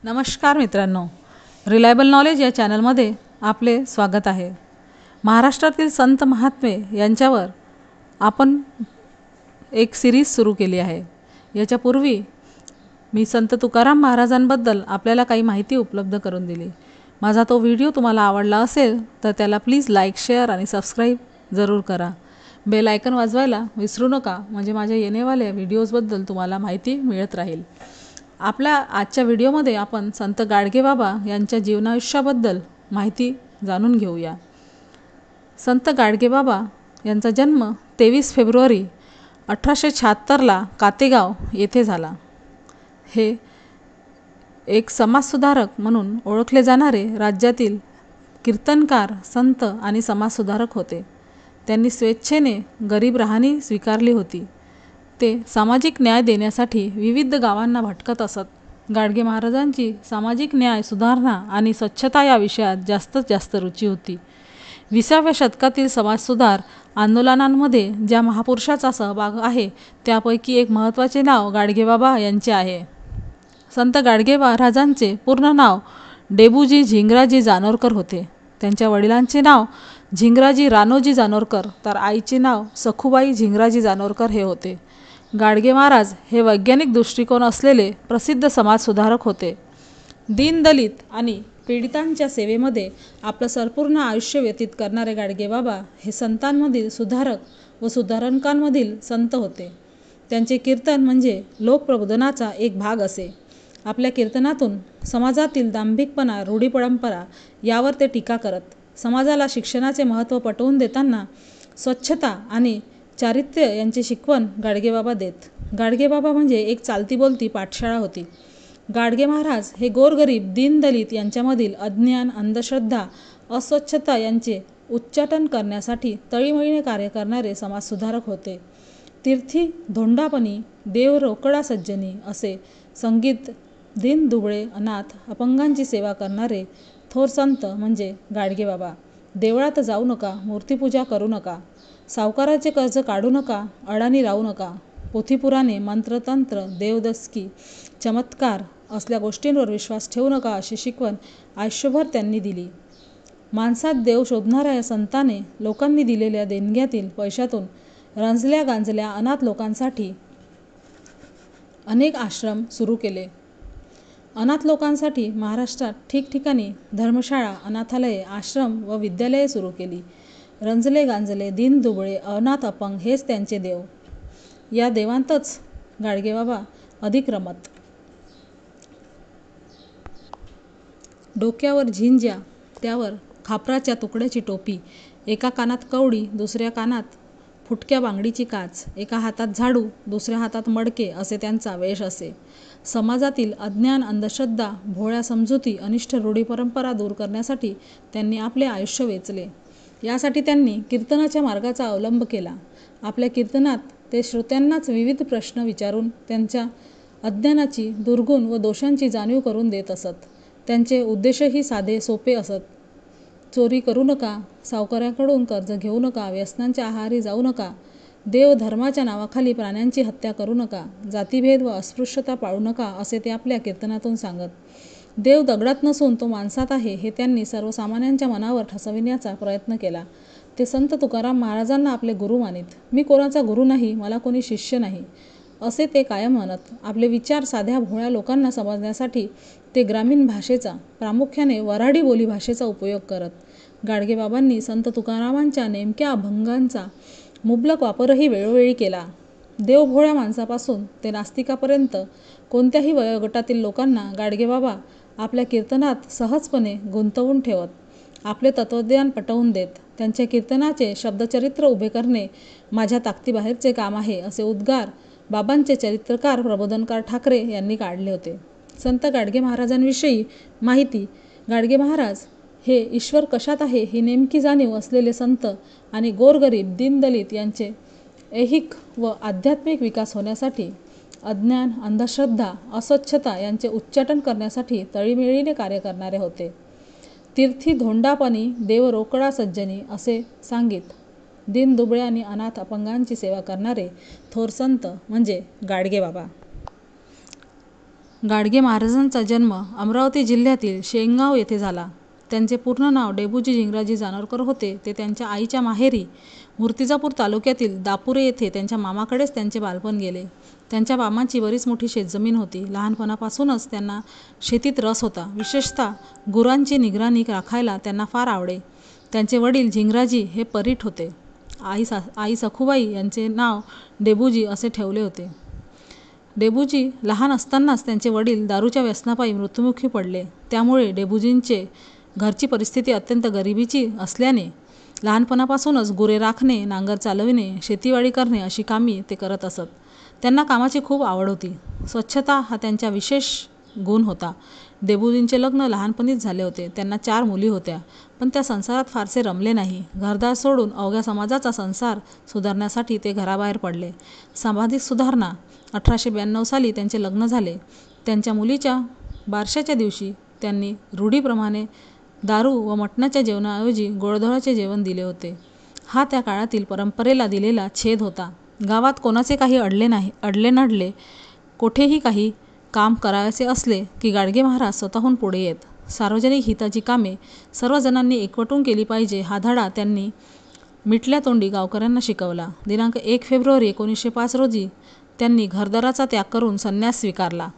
नमस्कार मित्रांनो, reliable knowledge या चॅनलमध्ये आपले स्वागत आहे। महाराष्ट्रातील संत महात्मे यांच्यावर आपण एक सिरीज सुरू केली आहे। याच्यापूर्वी मी संत तुकाराम महाराजांबद्दल आपल्याला काही माहिती उपलब्ध करून दिली। माझा तो व्हिडिओ तुम्हाला आवडला असेल तर त्याला प्लीज लाईक, शेअर आणि सबस्क्राईब जरूर करा। बेल आयकन वाजवायला विसरू नका, म्हणजे माझ्या येणाऱ्या व्हिडिओजबद्दल तुम्हाला माहिती मिळत राहील। आपल्या आजच्या व्हिडिओमध्ये आपण संत गाडगेबाबा यांच्या जीवनायुष्याबद्दल माहिती जाणून घेऊया। संत गाडगेबाबा यांचा जन्म 23 फेब्रुवारी 1876ला कातेगाव येथे झाला। हे एक समाजसुधारक म्हणून ओळखले जाणारे राज्यातील कीर्तनकार, संत आणि समाजसुधारक होते। त्यांनी स्वेच्छेने गरीब राहणी स्वीकारली होती। ते सामाजिक न्याय देण्यासाठी विविध गावांना भटकत असत। गाडगे महाराजांची सामाजिक न्याय, सुधारणा आणि स्वच्छता या विषयात जास्त रुची होती। 20व्या शतकातील समाजसुधार आंदोलनांमध्ये ज्या महापुरुषाचा सहभाग आहे त्यापैकी एक महत्त्वाचे नाव गाडगेबाबा यांचे आहे। संत गाडगे महाराजांचे पूर्ण नाव डेबूजी झिंगराजी जानोरकर होते। त्यांच्या वडिलांचे नाव झिंगराजी राणोजी जानोरकर तर आईचे नाव सखुबाई झिंगराजी जानोरकर हे होते। गाडगे महाराज हे वैज्ञानिक दृष्टिकोन असलेले प्रसिद्ध समाजसुधारक होते। दीनदलित आणि पीडितांच्या सेवेमध्ये आपलं संपूर्ण आयुष्य व्यतीत करणारे गाडगेबाबा हे संतांमधील सुधारक व सुधारकांमधील संत होते। त्यांचे कीर्तन म्हणजे लोकप्रबोधनाचा एक भाग असे। आपल्या कीर्तनातून समाजातील दांभिकपणा, रूढी परंपरा यावर ते टीका करत। समाजाला शिक्षणाचे महत्त्व पटवून देताना स्वच्छता आणि चारित्र्य यांची शिकवण गाडगेबाबा देत। गाडगेबाबा म्हणजे एक चालती बोलती पाठशाळा होती। गाडगे महाराज हे गोरगरीब, दीनदलित यांच्यामधील अज्ञान, अंधश्रद्धा, अस्वच्छता यांचे उच्चाटन करण्यासाठी तळमळीने कार्य करणारे समाजसुधारक होते। तीर्थी धोंडापणी देव रोकडा सज्जनी असे संगीत दीन दुबळे, अनाथ, अपंगांची सेवा करणारे थोर संत म्हणजे गाडगेबाबा। देवळात जाऊ नका, मूर्तिपूजा करू नका, सावकाराचे कर्ज काढू नका, अडाणी राहू नका, पोथीपुराणे, मंत्रतंत्र, देवदस्की, चमत्कार असल्या गोष्टींवर विश्वास ठेवू नका अशी शिकवण आयुष्यभर त्यांनी दिली। माणसात देव शोधणाऱ्या या संताने लोकांनी दिलेल्या देणग्यातील पैशातून रंजल्या गांजल्या अनाथ लोकांसाठी अनेक आश्रम सुरू केले। अनाथ लोकांसाठी महाराष्ट्रात ठिकठिकाणी धर्मशाळा, अनाथालये, आश्रम व विद्यालये सुरू केली। रंजले गांजले, दीन दुबळे, अनाथ, अपंग हेच त्यांचे देव। या देवांतच गाडगेबाबा अधिक रमत। डोक्यावर झिंज्या, त्यावर खापराच्या तुकड्याची टोपी, एका कानात कवडी, दुसऱ्या कानात फुटक्या बांगडीची काच, एका हातात झाडू, दुसऱ्या हातात मडके असे त्यांचा वेश असे। समाजातील अज्ञान, अंधश्रद्धा, भोळ्या समजुती, अनिष्ट रूढी परंपरा दूर करण्यासाठी त्यांनी आपले आयुष्य वेचले। यासाठी त्यांनी कीर्तनाच्या मार्गाचा अवलंब केला। आपल्या कीर्तनात ते श्रोत्यांनाच विविध प्रश्न विचारून त्यांच्या अज्ञानाची, दुर्गुण व दोषांची जाणीव करून देत असत। त्यांचे उद्देशही साधे सोपे असत। चोरी करू नका, सावकाराकडून कर्ज घेऊ नका, व्यसनांच्या आहारी जाऊ नका, देव धर्माच्या नावाखाली प्राण्यांची हत्या करू नका, जातीभेद व अस्पृश्यता पाळू नका असे ते आपल्या कीर्तनातून सांगत। देव दगडात नसून तो माणसात आहे हे त्यांनी सर्वसामान्यांच्या मनावर ठसविण्याचा प्रयत्न केला। ते संत तुकाराम महाराजांना आपले गुरु मानित। मी कोणाचा गुरु नाही, मला कोणी शिष्य नाही असे ते कायम म्हणत। आपले विचार साध्या भोळ्या लोकांना समजण्यासाठी ते ग्रामीण भाषेचा, प्रामुख्याने वऱ्हाडी बोलीभाषेचा उपयोग करत। गाडगेबाबांनी संत तुकारामांच्या नेमक्या अभंगांचा मुबलक वापरही वेळोवेळी केला। देवभोळ्या माणसापासून ते नास्तिकापर्यंत कोणत्याही वयोगटातील लोकांना गाडगेबाबा आपल्या कीर्तनात सहजपणे गुंतवून ठेवत, आपले तत्त्वज्ञान पटवून देत। त्यांच्या कीर्तनाचे शब्दचरित्र उभे करणे माझ्या ताकदीबाहेरचे काम आहे असे उद्गार बाबांचे चरित्रकार प्रबोधनकार ठाकरे यांनी काढले होते। संत गाडगे महाराजांविषयी माहिती। गाडगे महाराज हे ईश्वर कशात आहे ही नेमकी जाणीव असलेले संत आणि गोरगरीब, दीनदलित यांचे ऐहिक व आध्यात्मिक विकास होण्यासाठी, अज्ञान, अंधश्रद्धा, अस्वच्छता यांचे उच्चाटन करण्यासाठी तळमळीने कार्य करणारे होते। तीर्थी धोंडापणी देव रोकडा सज्जनी असे सांगित दीन दुबळे आणि अनाथ अपंगांची सेवा करणारे थोर संत म्हणजे गाडगेबाबा। गाडगे महाराजांचा जन्म अमरावती जिल्ह्यातील शेंगाव येथे झाला. त्यांचे पूर्ण नाव डेबूजी झिंगराजी जानोरकर होते. ते त्यांच्या आईच्या माहेरी मूर्तिजापूर तालुक्यातील दापुरे येथे त्यांच्या मामाकडेच त्यांचे बालपण गेले. त्यांच्या मामांची बरीच मोठी शेतजमीन होती. लहानपणापासूनच त्यांना शेतीत रस होता. विशेषतः गुरांची निगराणी राखायला त्यांना फार आवडे. त्यांचे वडील झिंगराजी हे परीट होते. आई सखुबाई यांचे नाव डेबूजी असे ठेवले होते. डेबूजी लहान असतानाच त्यांचे वडील दारूच्या व्यसनापायी मृत्युमुखी पडले. त्यामुळे डेबूजींचे घरची परिस्थिती अत्यंत गरिबीची असल्याने लहानपणापासूनच गुरे राखणे, नांगर चालविणे, शेतीवाडी करणे अशी कामी ते करत असत. त्यांना कामाची खूप आवड होती. स्वच्छता हा त्यांचा विशेष गुण होता. डेबूजींचे लग्न लहानपणीच झाले होते. त्यांना 4 मुली होत्या, पण त्या संसारात फारसे रमले नाही. घरदार सोडून अवघ्या समाजाचा संसार सुधारण्यासाठी ते घराबाहेर पडले. सामाजिक सुधारणा 1892 साली त्यांचे लग्न झाले. त्यांच्या मुलीच्या बारशाच्या दिवशी त्यांनी रूढीप्रमाणे दारू व मटणाच्या जेवणाऐवजी गोडधोडाचे जेवण दिले होते. हा त्या काळातील परंपरेला दिलेला छेद होता. गावात कोणाचे काही अडले नडले, कोठेही काही काम करायचे असले की गाडगे महाराज स्वतःहून पुढे येत. सार्वजनिक हिताची कामे सर्वजणांनी एकवटून केली पाहिजे हा धडा त्यांनी मिटल्या तोंडी गावकऱ्यांना शिकवला. दिनांक 1 फेब्रुवारी 1905 रोजी त्यांनी घरदाराचा त्याग करून संन्यास स्वीकारला.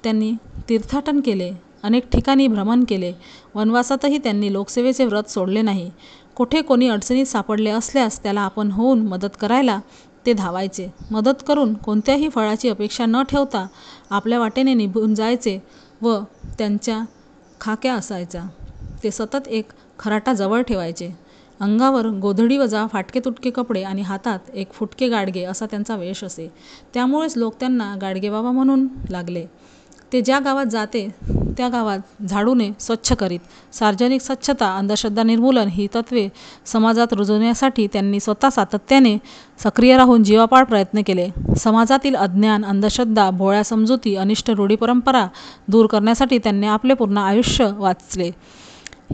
त्यांनी तीर्थाटन केले, अनेक ठिकाणी भ्रमण केले. वनवासातही त्यांनी लोकसेवेचे व्रत सोडले नाही. कोठे कोणी अडचणीत सापडले असल्यास त्याला आपण होऊन मदत करायला ते धावायचे. मदत करून कोणत्याही फळाची अपेक्षा न ठेवता आपल्या वाटेने निभून जायचे व त्यांच्या खाक्या असायचा. ते सतत एक खराटा जवळ ठेवायचे. अंगावर गोधडी वजा फाटके तुटके कपडे आणि हातात एक फुटके गाडगे असा त्यांचा वेश असे. त्यामुळेच लोक त्यांना गाडगेबाबा म्हणून लागले. ते ज्या गावात जाते त्या गावात झाडूने स्वच्छ करीत. सार्वजनिक स्वच्छता, अंधश्रद्धा निर्मूलन ही तत्त्वे समाजात रुजवण्यासाठी त्यांनी स्वतः सातत्याने सक्रिय राहून जीवापाड प्रयत्न केले. समाजातील अज्ञान, अंधश्रद्धा, भोळ्या समजुती, अनिष्ट रूढी परंपरा दूर करण्यासाठी त्यांनी आपले पूर्ण आयुष्य वाचले.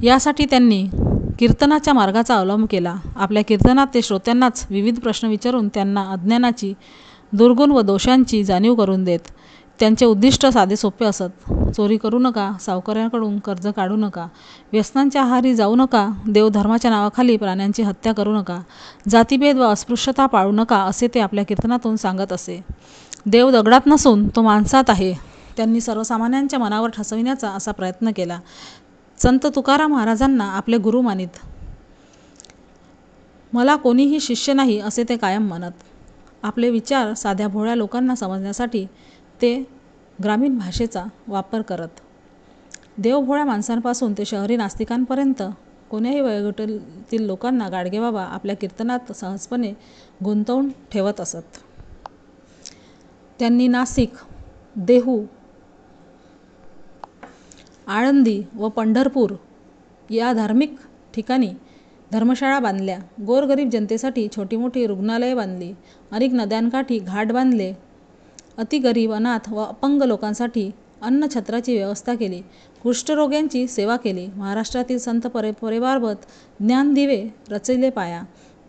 यासाठी त्यांनी कीर्तनाच्या मार्गाचा अवलंब केला. आपल्या कीर्तनात ते श्रोत्यांनाच विविध प्रश्न विचारून त्यांना अज्ञानाची, दुर्गुण व दोषांची जाणीव करून देत. त्यांचे उद्दिष्ट साधेसोपे असत. चोरी करू नका, सावकारांकडून कर्ज काढू नका, व्यसनांच्या आहारी जाऊ नका, देवधर्माच्या नावाखाली प्राण्यांची हत्या करू नका, जातीभेद व अस्पृश्यता पाळू नका असे ते आपल्या कीर्तनातून सांगत असे. देव दगडात नसून तो माणसात आहे. त्यांनी सर्वसामान्यांच्या मनावर ठसविण्याचा असा प्रयत्न केला. संत तुकाराम महाराजांना आपले गुरु मानित. मला कोणीही शिष्य नाही असे ते कायम म्हणत. आपले विचार साध्या भोळ्या लोकांना समजण्यासाठी ते ग्रामीण भाषेचा वापर करत. देवभोळ्या माणसांपासून ते शहरी नास्तिकांपर्यंत कोण्याही वयोगटातील लोकांना गाडगेबाबा आपल्या कीर्तनात सहजपणे गुंतवून ठेवत असत. त्यांनी नाशिक, देहू, आळंदी व पंढरपूर या धार्मिक ठिकाणी धर्मशाळा बांधल्या. गोरगरीब जनतेसाठी छोटी मोठी रुग्णालये बांधली. अनेक नद्यांकाठी घाट बांधले. अतिगरीब, अनाथ व अपंग लोकांसाठी अन्नछत्राची व्यवस्था केली. कुष्ठरोग्यांची सेवा केली. महाराष्ट्रातील संत परंपरेबाबत ज्ञानदिवे रचले पाया,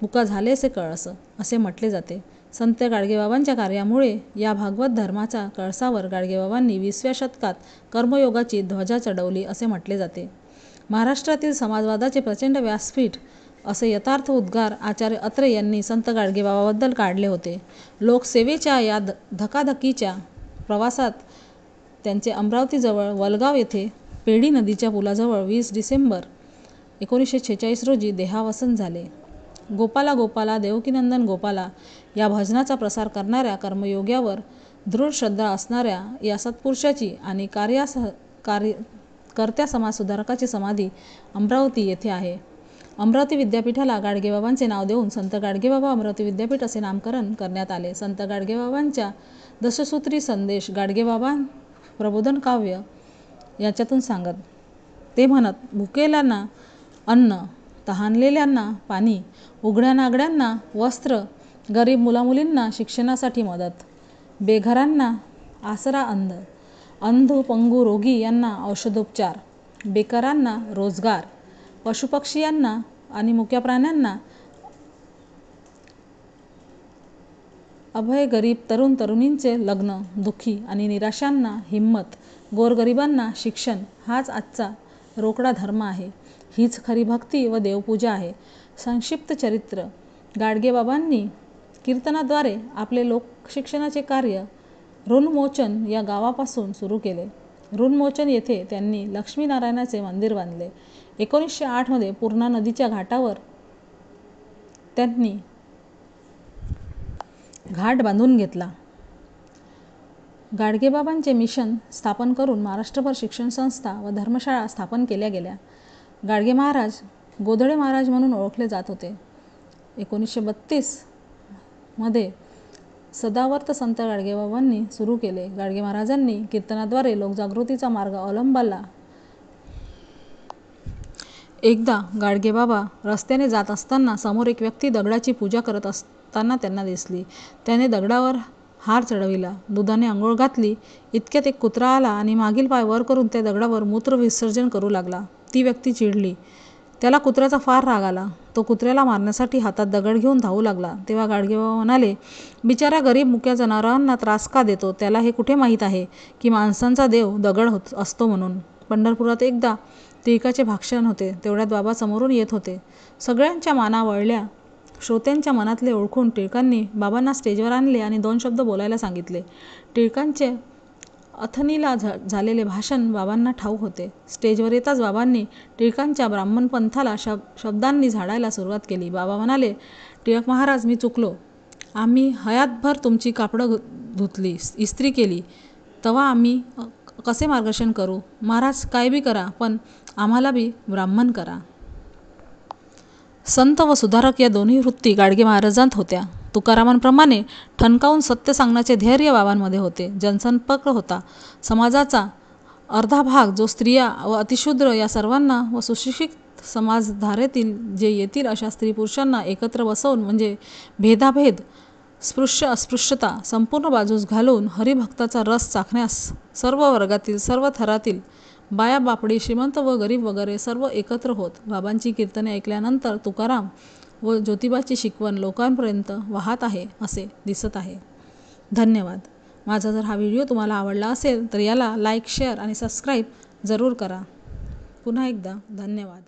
मुका झालेसे कळस असे म्हटले जाते. संत गाडगेबाबांच्या कार्यामुळे या भागवत धर्माच्या कळसावर गाडगेबाबांनी 20व्या शतकात कर्मयोगाची ध्वजा चढवली असे म्हटले जाते. महाराष्ट्रातील समाजवादाचे प्रचंड व्यासपीठ असे यथार्थ उद्गार आचार्य अत्रे यांनी संत गाडगेबाबाबद्दल काढले होते. लोकसेवेच्या या धकाधकीच्या प्रवासात त्यांचे अमरावतीजवळ वलगाव येथे पेढी नदीच्या पुलाजवळ 20 डिसेंबर 1946 रोजी देहावसन झाले. गोपाला गोपाला देवकीनंदन गोपाला या भजनाचा प्रसार करणाऱ्या कर्मयोग्यावर दृढ श्रद्धा असणाऱ्या या सत्पुरुषाची आणि कर्त्या समाजसुधारकाची समाधी अमरावती येथे आहे. अमरावती विद्यापीठाला गाडगेबाबांचे नाव देऊन संत गाडगेबाबा अमरावती विद्यापीठ असे नामकरण करण्यात आले. संत गाडगेबाबांच्या दशसूत्री संदेश गाडगेबाबा प्रबोधन काव्य याच्यातून सांगत. ते म्हणत, भुकेल्यांना अन्न, तहानलेल्यांना पाणी, उघड्या नागड्यांना वस्त्र, गरीब मुलामुलींना शिक्षणासाठी मदत, बेघरांना आसरा, अंध पंगू रोगी यांना औषधोपचार, बेकारांना रोजगार, पशुपक्षी यांना आणि मुक्या प्राण्यांना अभय, गरीब तरुण तरुणींचे लग्न, दुःखी आणि निराशांना हिंमत, गोरगरिबांना शिक्षण हाच आजचा रोकडा धर्म आहे. हीच खरी भक्ती व देवपूजा आहे. संक्षिप्त चरित्र. गाडगेबाबांनी कीर्तनाद्वारे आपले लोकशिक्षणाचे कार्य ऋणमोचन या गावापासून सुरू केले. ऋणमोचन येथे त्यांनी लक्ष्मीनारायणाचे मंदिर बांधले. 1908 मध्ये पूर्णा नदीच्या घाटावर त्यांनी घाट बांधून घेतला. गाडगेबाबांचे मिशन स्थापन करून महाराष्ट्रभर शिक्षण संस्था व धर्मशाळा स्थापन केल्या गेल्या. गाडगे महाराज गोधळे महाराज म्हणून ओळखले जात होते. 1932 मध्ये सदावर्त संत गाडगेबाबांनी सुरू केले. गाडगे महाराजांनी कीर्तनाद्वारे लोकजागृतीचा मार्ग अवलंबला. एकदा गाडगेबाबा रस्त्याने जात असताना समोर एक व्यक्ती दगडाची पूजा करत असताना त्यांना दिसली. त्याने दगडावर हार चढविला, दुधाने आंघोळ घातली. इतक्यात एक कुत्रा आला आणि मागील पाय वर करून त्या दगडावर मूत्र विसर्जन करू लागला. ती व्यक्ती चिडली. त्याला कुत्र्याचा फार राग आला. तो कुत्र्याला मारण्यासाठी हातात दगड घेऊन धावू लागला. तेव्हा गाडगेबाबा म्हणाले, बिचारा गरीब मुक्या जनावरांना त्रास का देतो? त्याला हे कुठे माहीत आहे की माणसांचा देव दगड असतो म्हणून. पंढरपुरात एकदा टिळकाचे भाषण होते. तेवढ्यात बाबा समोरून येत होते. सगळ्यांच्या माना वळल्या. श्रोत्यांच्या मनातले ओळखून टिळकांनी बाबांना स्टेजवर आणले आणि 2 शब्द बोलायला सांगितले. टिळकांचे अथनीला झालेले भाषण बाबांना ठाऊक होते. स्टेजवर येताच बाबांनी टिळकांच्या ब्राह्मण पंथाला शब्दांनी झाडायला सुरुवात केली. बाबा म्हणाले, टिळक महाराज, मी चुकलो. आम्ही हयातभर तुमची कापडं धुतली, इस्त्री केली, तेव्हा आम्ही कसे मार्गदर्शन करू? महाराज, काय बी करा, पण आम्हाला बी ब्राह्मण करा. संत व सुधारक या दोन्ही वृत्ती गाडगे महाराजांत होत्या. तुकारामांप्रमाणे ठणकावून सत्य सांगण्याचे धैर्य बाबांमध्ये होते. जनसंपर्क होता. समाजाचा अर्धा भाग जो स्त्रिया व अतिशूद्र या सर्वांना व सुशिक्षित समाजधारेतील जे येतील अशा स्त्री पुरुषांना एकत्र बसवून म्हणजे भेदाभेद, स्पृश्य अस्पृश्यता संपूर्ण बाजूस घालून हरिभक्ताचा रस चाखण्यास सर्व वर्गातील, सर्व थरातील बाया बापडी, श्रीमंत व गरीब वगैरे सर्व एकत्र होत. बाबांची कीर्तने ऐकल्यानंतर तुकाराम व ज्योतिबाची शिकवण लोकांपर्यंत वाहत आहे असे दिसत आहे. धन्यवाद. माझा जर हा व्हिडिओ तुम्हाला आवडला असेल तर याला लाईक, शेअर आणि सबस्क्राईब जरूर करा. पुन्हा एकदा धन्यवाद.